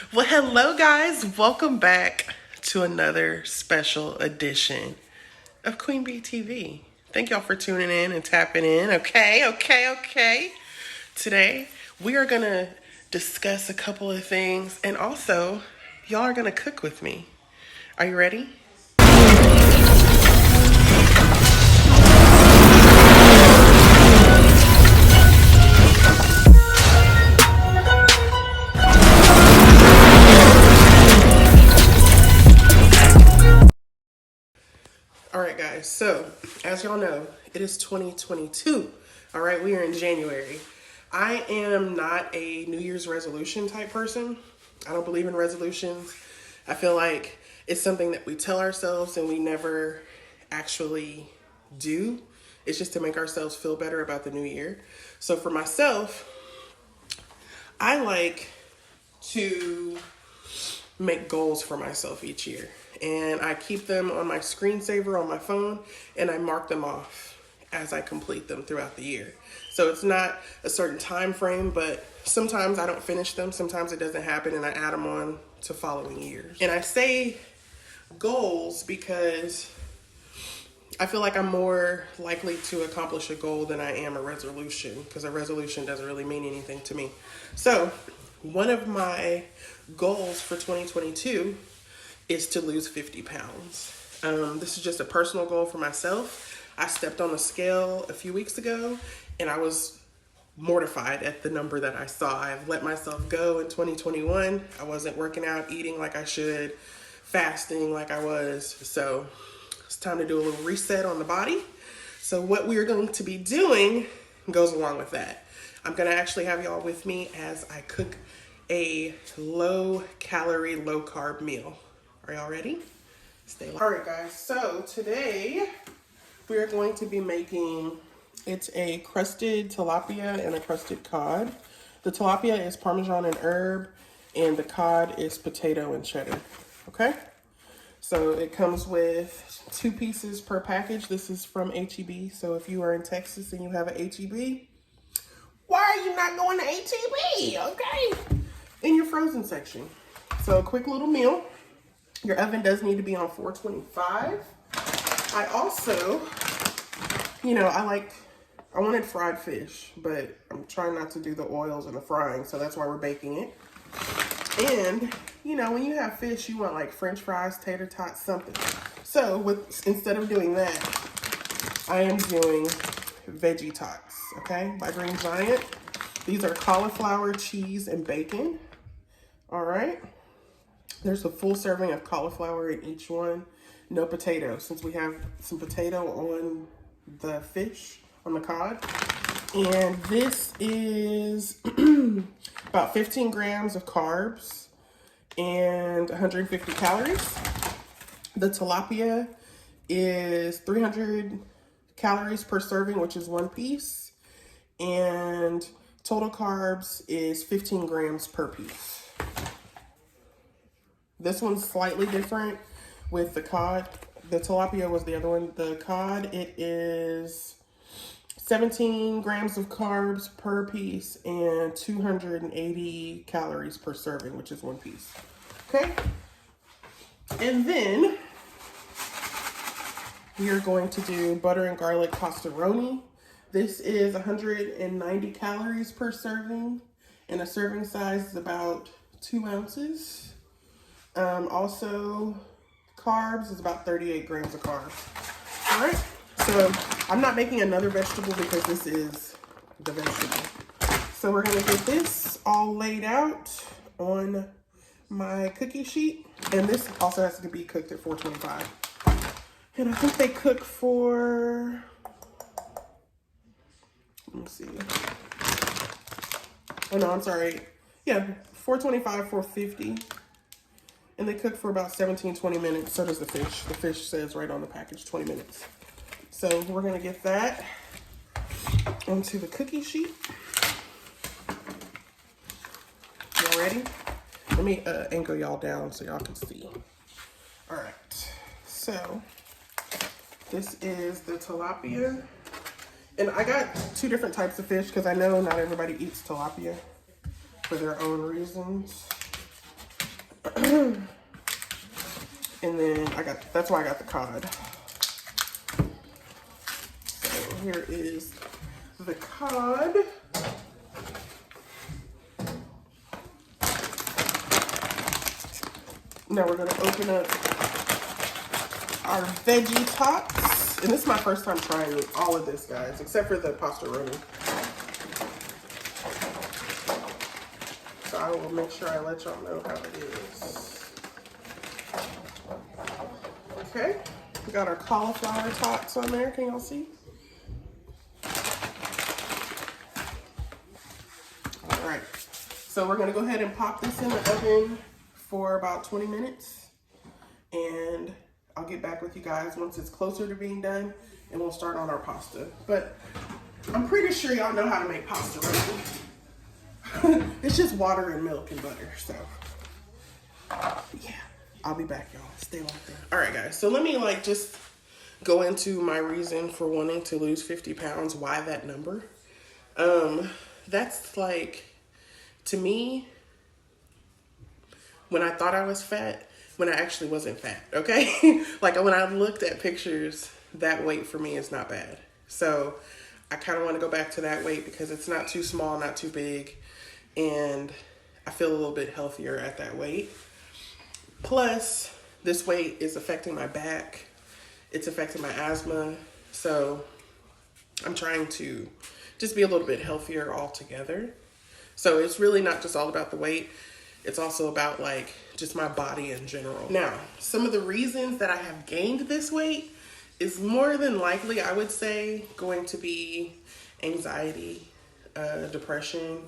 Well, hello, guys. Welcome back to another special edition of Queen Bee TV. Thank y'all for tuning in and tapping in. Okay. Today, we are going to discuss a couple of things, and also, y'all are going to cook with me. Are you ready? All right, guys. So, as y'all know, it is 2022. All right, we are in January. I am not a New Year's resolution type person. I don't believe in resolutions. I feel like it's something that we tell ourselves and we never actually do. It's just to make ourselves feel better about the new year. So, for myself, I like to make goals for myself each year. And I keep them on my screensaver on my phone and I mark them off as I complete them throughout the year. So it's not a certain time frame, but sometimes I don't finish them, sometimes it doesn't happen, and I add them on to following years. And I say goals because I feel like I'm more likely to accomplish a goal than I am a resolution, because a resolution doesn't really mean anything to me. So one of my goals for 2022 is to lose 50 pounds. This is just a personal goal for myself. I stepped on the scale a few weeks ago and I was mortified at the number that I saw. I've let myself go in 2021. I wasn't working out, eating like I should, fasting like I was. So it's time to do a little reset on the body. So what we are going to be doing goes along with that. I'm going to actually have y'all with me as I cook a low calorie, low carb meal. Are y'all ready? Stay long. All right, guys. So today we are going to be making, it's a crusted tilapia and a crusted cod. The tilapia is Parmesan and herb, and the cod is potato and cheddar. Okay? So it comes with 2 pieces per package. This is from H-E-B. So if you are in Texas and you have an H-E-B, why are you not going to H-E-B? Okay? In your frozen section. So a quick little meal. Your oven does need to be on 425. I also, I wanted fried fish, but I'm trying not to do the oils and the frying, so that's why we're baking it. And, when you have fish, you want like French fries, tater tots, something. So instead of doing that, I am doing veggie tots, okay, by Green Giant. These are cauliflower, cheese, and bacon. All right. There's a full serving of cauliflower in each one. No potato, since we have some potato on the fish, on the cod. And this is about 15 grams of carbs and 150 calories. The tilapia is 300 calories per serving, which is 1 piece. And total carbs is 15 grams per piece. This one's slightly different with the cod. The tilapia was the other one. The cod, it is 17 grams of carbs per piece and 280 calories per serving, which is 1 piece. Okay? And then we are going to do butter and garlic pastaroni. This is 190 calories per serving, and a serving size is about 2 ounces. Also, carbs is about 38 grams of carbs. All right, so I'm not making another vegetable because this is the vegetable. So we're gonna get this all laid out on my cookie sheet. And this also has to be cooked at 425. And I think they cook for, let me see. Oh no, I'm sorry. Yeah, 425, 450. And they cook for about 17, 20 minutes. So does the fish. The fish says right on the package, 20 minutes. So we're gonna get that onto the cookie sheet. Y'all ready? Let me angle y'all down so y'all can see. All right, so this is the tilapia. And I got 2 different types of fish because I know not everybody eats tilapia for their own reasons. And then that's why I got the cod. So here is the cod. Now we're gonna open up our veggie tots. And this is my first time trying all of this, guys, except for the pastaroni. So I will make sure I let y'all know how it is. Okay, we got our cauliflower tots on there. Can y'all see? All right, so we're gonna go ahead and pop this in the oven for about 20 minutes. And I'll get back with you guys once it's closer to being done, and we'll start on our pasta. But I'm pretty sure y'all know how to make pasta, right? It's just water and milk and butter, so yeah. I'll be back, y'all. Stay locked in. All right, guys, so let me just go into my reason for wanting to lose 50 pounds. Why that number? That's to me, when I thought I was fat, when I actually wasn't fat, okay? When I looked at pictures, that weight for me is not bad. So I kind of want to go back to that weight because it's not too small, not too big, and I feel a little bit healthier at that weight. Plus, this weight is affecting my back. It's affecting my asthma. So I'm trying to just be a little bit healthier altogether. So it's really not just all about the weight. It's also about just my body in general. Now, some of the reasons that I have gained this weight is more than likely, I would say, going to be anxiety, depression,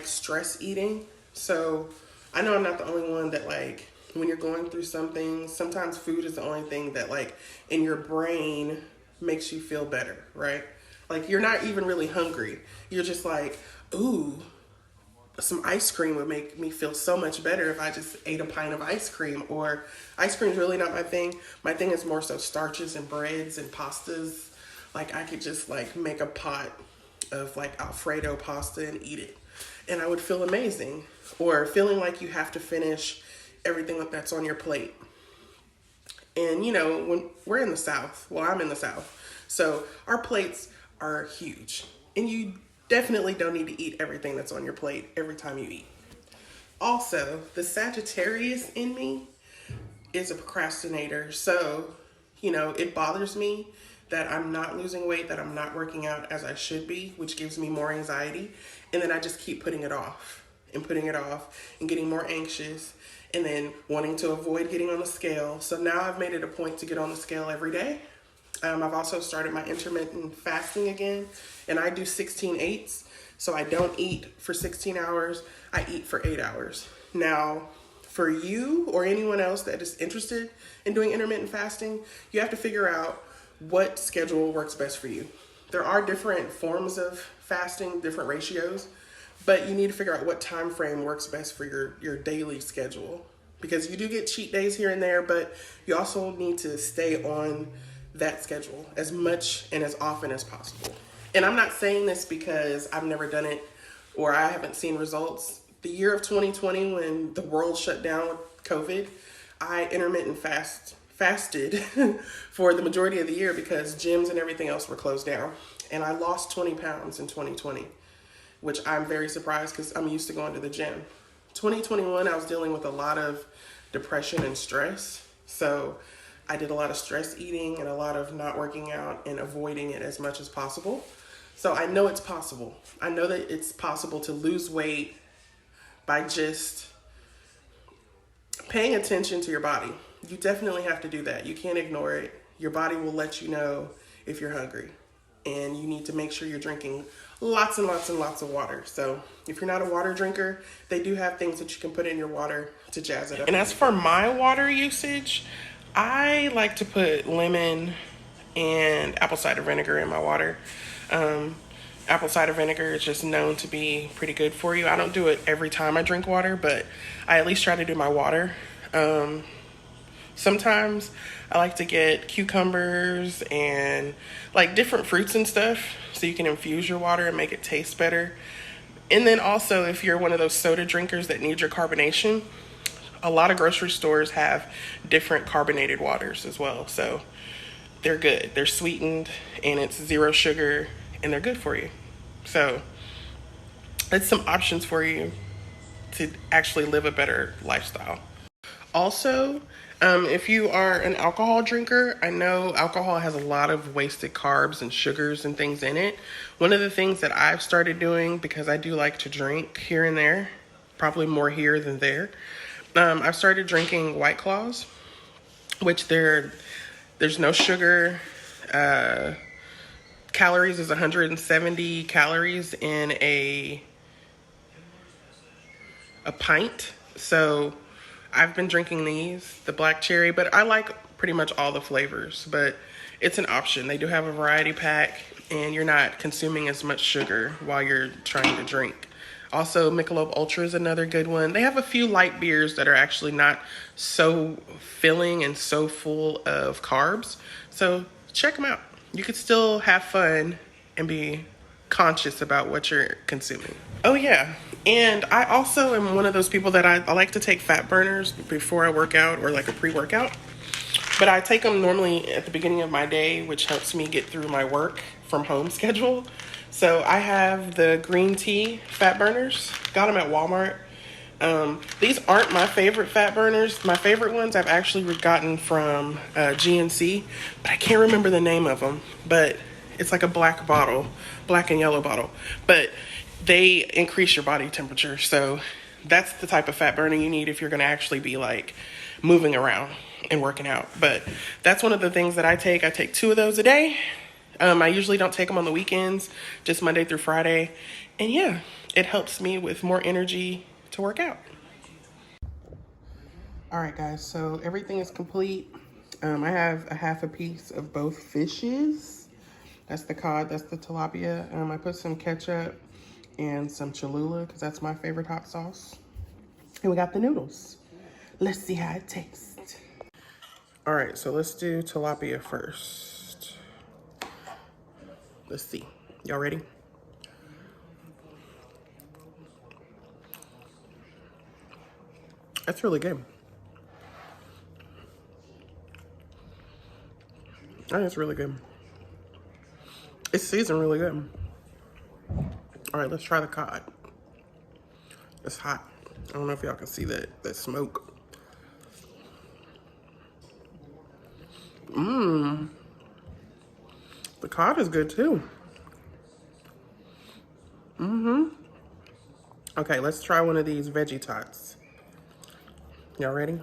stress eating. So I know I'm not the only one that when you're going through something, sometimes food is the only thing that in your brain makes you feel better, right? You're not even really hungry. You're just ooh, some ice cream would make me feel so much better if I just ate a pint of ice cream. Or ice cream is really not my thing. My thing is more so starches and breads and pastas. I could just make a pot of Alfredo pasta and eat it, and I would feel amazing. Or feeling like you have to finish everything that's on your plate. And when we're in the South, well, I'm in the South, so our plates are huge, and you definitely don't need to eat everything that's on your plate every time you eat. Also, the Sagittarius in me is a procrastinator. So, it bothers me that I'm not losing weight, that I'm not working out as I should be, which gives me more anxiety. And then I just keep putting it off and getting more anxious and then wanting to avoid getting on the scale. So now I've made it a point to get on the scale every day. I've also started my intermittent fasting again, and I do 16/8. So I don't eat for 16 hours, I eat for 8 hours. Now, for you or anyone else that is interested in doing intermittent fasting, you have to figure out what schedule works best for you. There are different forms of fasting, different ratios, but you need to figure out what time frame works best for your daily schedule. Because you do get cheat days here and there, but you also need to stay on that schedule as much and as often as possible. And I'm not saying this because I've never done it or I haven't seen results. The year of 2020, when the world shut down with COVID, I intermittent fasted for the majority of the year because gyms and everything else were closed down. And I lost 20 pounds in 2020, which I'm very surprised because I'm used to going to the gym. 2021, I was dealing with a lot of depression and stress. So I did a lot of stress eating and a lot of not working out and avoiding it as much as possible. So I know it's possible. I know that it's possible to lose weight by just paying attention to your body. You definitely have to do that. You can't ignore it. Your body will let you know if you're hungry. And you need to make sure you're drinking lots and lots and lots of water. So if you're not a water drinker, they do have things that you can put in your water to jazz it up. And as for my water usage, I like to put lemon and apple cider vinegar in my water. Apple cider vinegar is just known to be pretty good for you. I don't do it every time I drink water, but I at least try to do my water. Sometimes I like to get cucumbers and different fruits and stuff so you can infuse your water and make it taste better. And then also, if you're one of those soda drinkers that need your carbonation, a lot of grocery stores have different carbonated waters as well. So they're good. They're sweetened and it's 0 sugar and they're good for you. So that's some options for you to actually live a better lifestyle. Also, if you are an alcohol drinker, I know alcohol has a lot of wasted carbs and sugars and things in it. One of the things that I've started doing, because I do like to drink here and there, probably more here than there, I've started drinking White Claws, which there's no sugar. Calories is 170 calories in a pint. So I've been drinking these, the black cherry, but I like pretty much all the flavors, but it's an option. They do have a variety pack and you're not consuming as much sugar while you're trying to drink. Also, Michelob Ultra is another good one. They have a few light beers that are actually not so filling and so full of carbs. So check them out. You could still have fun and be conscious about what you're consuming. Oh yeah, and I also am one of those people that I like to take fat burners before I work out, or like a pre-workout. But I take them normally at the beginning of my day, which helps me get through my work from home schedule. So I have the green tea fat burners. Got them at Walmart. These aren't my favorite fat burners. My favorite ones I've actually gotten from GNC, but I can't remember the name of them. But it's like a black and yellow bottle. But they increase your body temperature. So that's the type of fat burner you need if you're going to actually be like moving around and working out. But that's one of the things that I take. I take 2 of those a day. I usually don't take them on the weekends, just Monday through Friday. And yeah, it helps me with more energy to work out. All right, guys, so everything is complete. I have a half a piece of both fishes. That's the cod, that's the tilapia. I put some ketchup and some Cholula because that's my favorite hot sauce. And we got the noodles. Let's see how it tastes. All right, so let's do tilapia first. Let's see. Y'all ready? That's really good. That is really good. It's seasoned really good. All right, let's try the cod. It's hot. I don't know if y'all can see that smoke. The cod is good too. Okay, let's try one of these veggie tots. Y'all ready?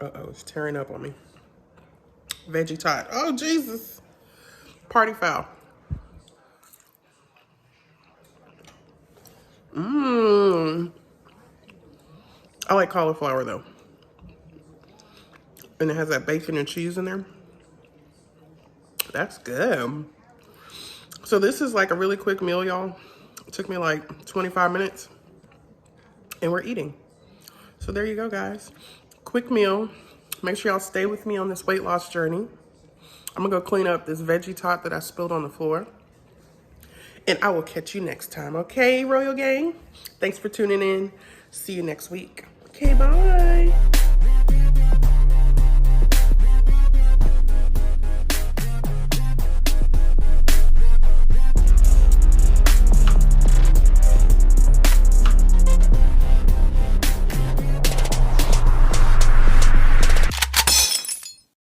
Uh-oh, it's tearing up on me. Veggie tot. Oh, Jesus. Party foul. I like cauliflower though. And it has that bacon and cheese in there. That's good. So this is like a really quick meal, y'all. It took me like 25 minutes. And we're eating. So there you go, guys. Quick meal. Make sure y'all stay with me on this weight loss journey. I'm gonna go clean up this veggie tot that I spilled on the floor. And I will catch you next time, okay, Royal Gang? Thanks for tuning in. See you next week. Okay, bye.